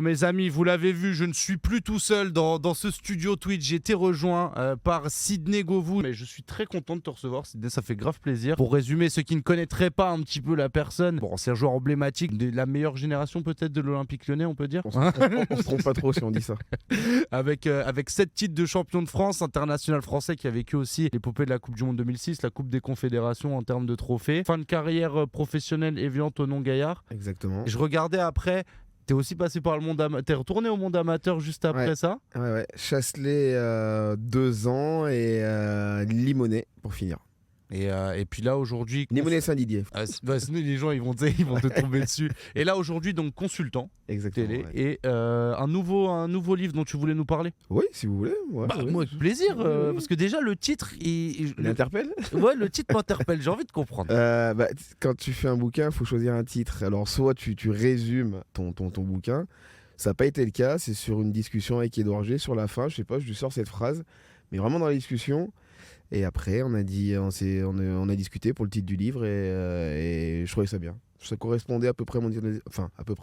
mes amis, vous l'avez vu, je ne suis plus tout seul dans ce studio Twitch. J'ai été rejoint par Sidney Govou. Mais je suis très content de te recevoir, Sidney, ça fait grave plaisir. Pour résumer, ceux qui ne connaîtraient pas un petit peu la personne, bon, c'est un joueur emblématique de la meilleure génération peut-être de l'Olympique Lyonnais, on peut dire. On se trompe pas trop si on dit ça. Avec 7 titres de champion de France, international français qui a vécu aussi l'épopée de la Coupe du Monde 2006, la Coupe des Confédérations en termes de trophées. Fin de carrière professionnelle évidente au Tonon-Gaillard. Exactement. Et je regardais après, t'es aussi passé par le monde amateur, t'es retourné au monde amateur juste après ça. Ouais. Chasselet 2 ans et Limonest pour finir. Et puis là aujourd'hui Limonest Saint-Didier. Sinon les gens ils vont te tomber dessus. Et là aujourd'hui donc consultant télé et un nouveau livre dont tu voulais nous parler. Oui, si vous voulez. Moi avec plaisir parce que déjà le titre il interpelle. Ouais, le titre m'interpelle, j'ai envie de comprendre. Quand tu fais un bouquin, il faut choisir un titre. Alors soit tu résumes ton bouquin. Ça n'a pas été le cas, c'est sur une discussion avec Édouard G sur la fin, je sais pas, je lui sors cette phrase, mais vraiment dans la discussion. Et après, on a discuté pour le titre du livre et je trouvais ça bien. Ça correspondait à peu près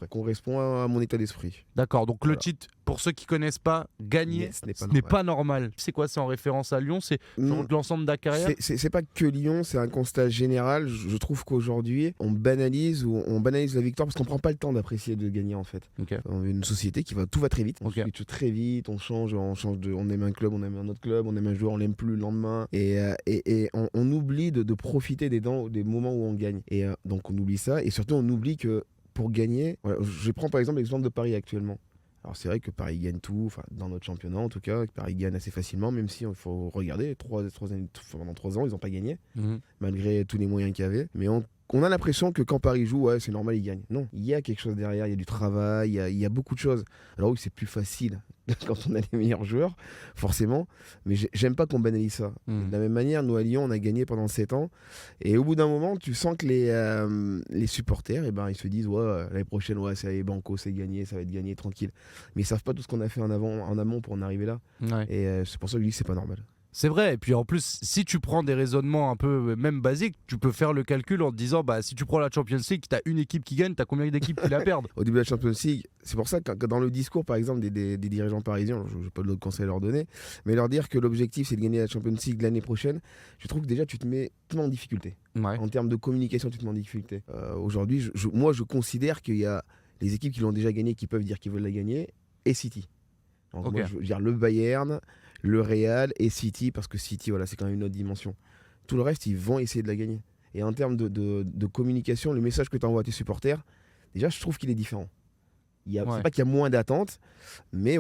correspond à mon état d'esprit. D'accord, donc le titre, pour ceux qui connaissent pas, Gagner, ce n'est pas normal. C'est quoi, c'est en référence à Lyon, c'est sur l'ensemble de la carrière? C'est pas que Lyon, c'est un constat général. Je trouve qu'aujourd'hui, on banalise la victoire parce qu'on prend pas le temps d'apprécier de gagner en fait. Okay. On est une société tout va très vite. On switch très vite, on aime un club, on aime un autre club, on aime un joueur, on l'aime plus le lendemain. Et on oublie de profiter des moments où on gagne. Et donc on oublie ça. Et surtout, on oublie que pour gagner, je prends par exemple l'exemple de Paris actuellement. Alors c'est vrai que Paris gagne tout, dans notre championnat en tout cas, Paris gagne assez facilement, même si il faut regarder, pendant 3 ans, ils n'ont pas gagné, malgré tous les moyens qu'il y avait. Mais on a l'impression que quand Paris joue, c'est normal, ils gagnent. Non, il y a quelque chose derrière, il y a du travail, il y a beaucoup de choses. Alors oui, c'est plus facile quand on a les meilleurs joueurs, forcément, mais j'aime pas qu'on banalise ça. De la même manière, nous à Lyon, on a gagné pendant 7 ans, et au bout d'un moment, tu sens que les supporters, ils se disent, l'année prochaine, c'est banco, c'est gagné, ça va être gagné, tranquille. Mais ils savent pas tout ce qu'on a fait en amont pour en arriver là. Ouais. Et c'est pour ça que je dis que c'est pas normal. C'est vrai, et puis en plus, si tu prends des raisonnements un peu même basiques, tu peux faire le calcul en te disant, si tu prends la Champions League, t'as une équipe qui gagne, t'as combien d'équipes qui la perdent? Au début de la Champions League, c'est pour ça que dans le discours, par exemple, des dirigeants parisiens, je n'ai pas d'autres conseils à leur donner, mais leur dire que l'objectif c'est de gagner la Champions League l'année prochaine, je trouve que déjà tu te mets en difficulté. Ouais. En termes de communication, tu te mets en difficulté. Aujourd'hui, je considère qu'il y a les équipes qui l'ont déjà gagné, qui peuvent dire qu'ils veulent la gagner, et City. Donc moi, je veux dire le Bayern, le Real et City, parce que City, c'est quand même une autre dimension. Tout le reste, ils vont essayer de la gagner. Et en termes de communication, le message que tu envoies à tes supporters, déjà, je trouve qu'il est différent. C'est pas qu'il y a moins d'attentes, mais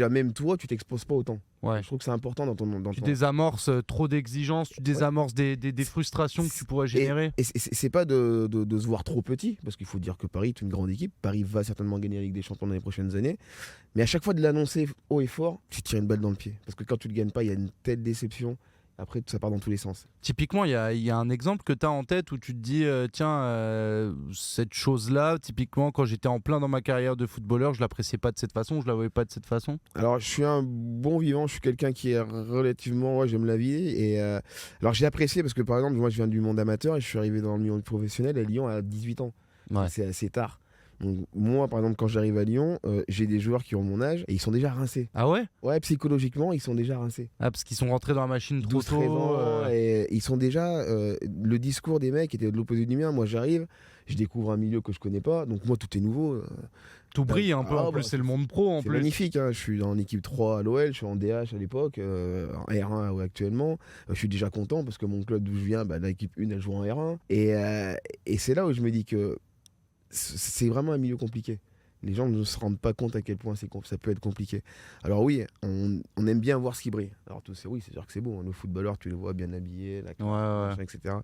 même toi, tu t'exposes pas autant. Ouais. Je trouve que c'est important dans ton... Tu désamorces trop d'exigences, tu désamorces des frustrations que tu pourrais générer. Et c'est pas de se voir trop petit, parce qu'il faut dire que Paris est une grande équipe. Paris va certainement gagner la Ligue des Champions dans les prochaines années. Mais à chaque fois de l'annoncer haut et fort, tu te tires une balle dans le pied. Parce que quand tu le gagnes pas, il y a une telle déception. Après, ça part dans tous les sens. Typiquement, il y a un exemple que tu as en tête où tu te dis cette chose-là, typiquement, quand j'étais en plein dans ma carrière de footballeur, je l'appréciais pas de cette façon, je la voyais pas de cette façon. Alors, je suis un bon vivant, je suis quelqu'un qui est relativement... j'aime la vie. Et alors, j'ai apprécié parce que, par exemple, moi, je viens du monde amateur et je suis arrivé dans le milieu professionnel à Lyon à 18 ans. Ouais. C'est assez tard. Donc, moi, par exemple, quand j'arrive à Lyon, j'ai des joueurs qui ont mon âge et ils sont déjà rincés. Ah ouais? Ouais, psychologiquement, ils sont déjà rincés. Ah, parce qu'ils sont rentrés dans la machine trop tôt. Et ils sont déjà... le discours des mecs était de l'opposé du mien. Moi, j'arrive, je découvre un milieu que je connais pas. Donc, moi, tout est nouveau. Tout brille un peu. En plus, c'est le monde pro. En plus, c'est magnifique. Je suis en équipe 3 à l'OL, je suis en DH à l'époque, en R1 actuellement. Je suis déjà content parce que mon club d'où je viens, l'équipe 1, elle joue en R1. Et c'est là où je me dis que c'est vraiment un milieu compliqué. Les gens ne se rendent pas compte à quel point ça peut être compliqué. Alors oui, on aime bien voir ce qui brille. Alors c'est sûr que c'est beau. Le footballeur, tu le vois bien habillé, etc.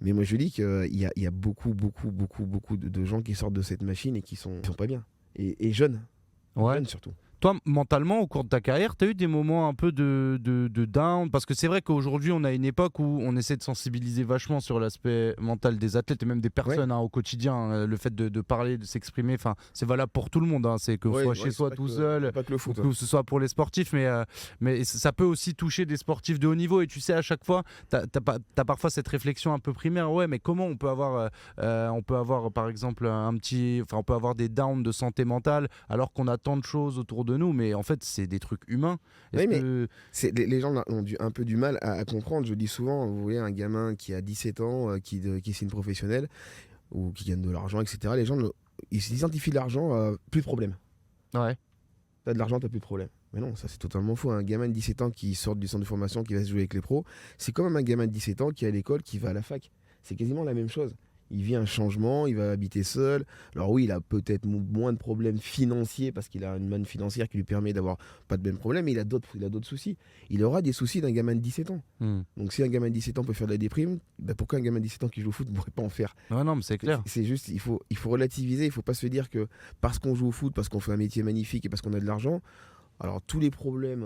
Mais moi je dis qu'il y a beaucoup de gens qui sortent de cette machine et qui sont pas bien. Et jeunes. Jeunes surtout. Toi, mentalement, au cours de ta carrière, tu as eu des moments un peu de down? Parce que c'est vrai qu'aujourd'hui, on a une époque où on essaie de sensibiliser vachement sur l'aspect mental des athlètes et même des personnes au quotidien. Le fait de parler, de s'exprimer, c'est valable pour tout le monde. C'est que soit chez soi tout seul, pas que le foot, ou que ce soit pour les sportifs, mais ça peut aussi toucher des sportifs de haut niveau. Et tu sais, à chaque fois, tu as parfois cette réflexion un peu primaire. Ouais, mais comment on peut avoir par exemple on peut avoir des downs de santé mentale alors qu'on a tant de choses autour de nous, mais en fait c'est des trucs humains. Oui, mais les gens ont un peu du mal à comprendre. Je dis souvent, vous voyez un gamin qui a 17 ans, qui signe professionnel ou qui gagne de l'argent, etc. Les gens ils s'identifient de l'argent, plus de problème. Ouais. T'as de l'argent, t'as plus de problème. Mais non, ça c'est totalement faux. Un gamin de 17 ans qui sort du centre de formation, qui va se jouer avec les pros, c'est quand même un gamin de 17 ans qui est à l'école, qui va à la fac. C'est quasiment la même chose. Il vit un changement, il va habiter seul. Alors oui, il a peut-être moins de problèmes financiers parce qu'il a une manne financière qui lui permet d'avoir pas de même problème, mais il a d'autres soucis. Il aura des soucis d'un gamin de 17 ans. Donc si un gamin de 17 ans peut faire de la déprime, pourquoi un gamin de 17 ans qui joue au foot ne pourrait pas en faire? Non, mais c'est clair. C'est juste, il faut relativiser, il ne faut pas se dire que parce qu'on joue au foot, parce qu'on fait un métier magnifique et parce qu'on a de l'argent, alors tous les problèmes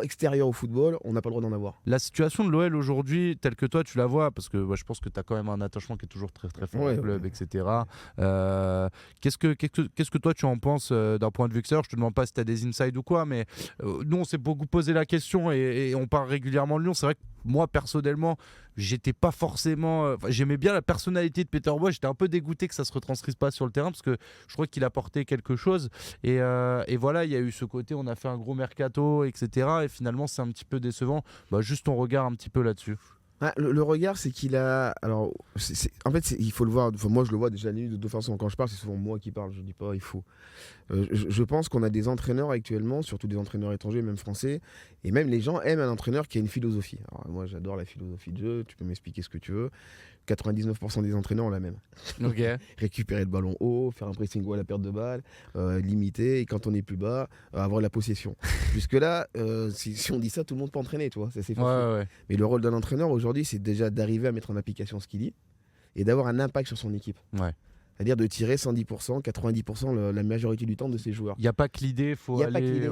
extérieur au football, on n'a pas le droit d'en avoir. La situation de l'OL aujourd'hui, telle que toi tu la vois, parce que je pense que tu as quand même un attachement qui est toujours très très fort au club, etc. Qu'est-ce que toi tu en penses d'un point de vue extérieur? Je te demande pas si tu as des insides ou quoi, mais nous on s'est beaucoup posé la question et on parle régulièrement de Lyon. C'est vrai que moi personnellement, j'étais pas forcément. J'aimais bien la personnalité de Peter Bosz. J'étais un peu dégoûté que ça se retranscrise pas sur le terrain parce que je crois qu'il apportait quelque chose. Et voilà, il y a eu ce côté, on a fait un gros mercato, etc. Et finalement, c'est un petit peu décevant. Juste ton regard un petit peu là-dessus. Le regard, c'est qu'il a. Alors, en fait, il faut le voir. Moi, je le vois déjà de deux façons. Quand je parle, c'est souvent moi qui parle. Je dis pas, il faut. Je pense qu'on a des entraîneurs actuellement, surtout des entraîneurs étrangers, même français, et même les gens aiment un entraîneur qui a une philosophie. Alors, moi, j'adore la philosophie de jeu. Tu peux m'expliquer ce que tu veux. 99% des entraîneurs ont la même. Okay. Récupérer le ballon haut, faire un pressing haut à la perte de balle, limiter, et quand on est plus bas, avoir la possession. Jusque-là, si on dit ça, tout le monde peut entraîner, tu vois. C'est facile. Ouais. Mais le rôle d'un entraîneur aujourd'hui, c'est déjà d'arriver à mettre en application ce qu'il dit et d'avoir un impact sur son équipe. Ouais. C'est-à-dire de tirer 110%, 90% la majorité du temps de ses joueurs. Il n'y a pas que l'idée, il faut aller...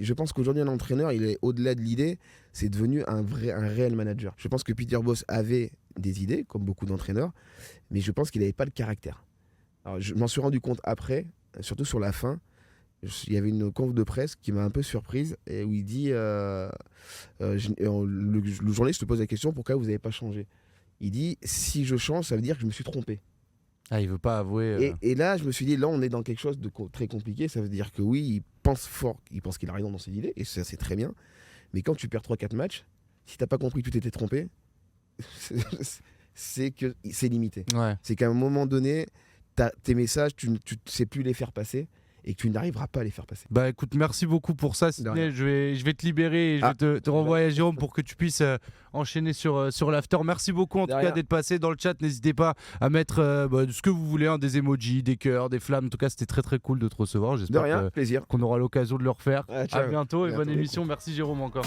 Je pense qu'aujourd'hui, un entraîneur, il est au-delà de l'idée, c'est devenu un réel manager. Je pense que Peter Bosz avait des idées, comme beaucoup d'entraîneurs, mais je pense qu'il n'avait pas le caractère. Alors, je m'en suis rendu compte après, surtout sur la fin. Il y avait une conf de presse qui m'a un peu surprise, et où il dit le journaliste se pose la question, pourquoi vous n'avez pas changé? Il dit, si je change, ça veut dire que je me suis trompé. Ah, il veut pas avouer. Et là, je me suis dit, là, on est dans quelque chose de très compliqué. Ça veut dire que oui, il pense fort, il pense qu'il a raison dans ses idées, et ça, c'est très bien. Mais quand tu perds 3-4 matchs, si t'as pas compris que tu t'étais trompé, c'est que c'est limité. Ouais. C'est qu'à un moment donné, tes messages, tu ne sais plus les faire passer. Et que tu n'arriveras pas à les faire passer. Écoute, merci beaucoup pour ça, Sidney. Je vais te libérer et je vais te renvoyer à Jérôme pour que tu puisses enchaîner sur l'after. Merci beaucoup en tout cas d'être passé dans le chat. N'hésitez pas à mettre ce que vous voulez, des emojis, des cœurs, des flammes. En tout cas, c'était très très cool de te recevoir. J'espère plaisir. Qu'on aura l'occasion de le refaire. À bientôt et bonne émission. Merci Jérôme encore.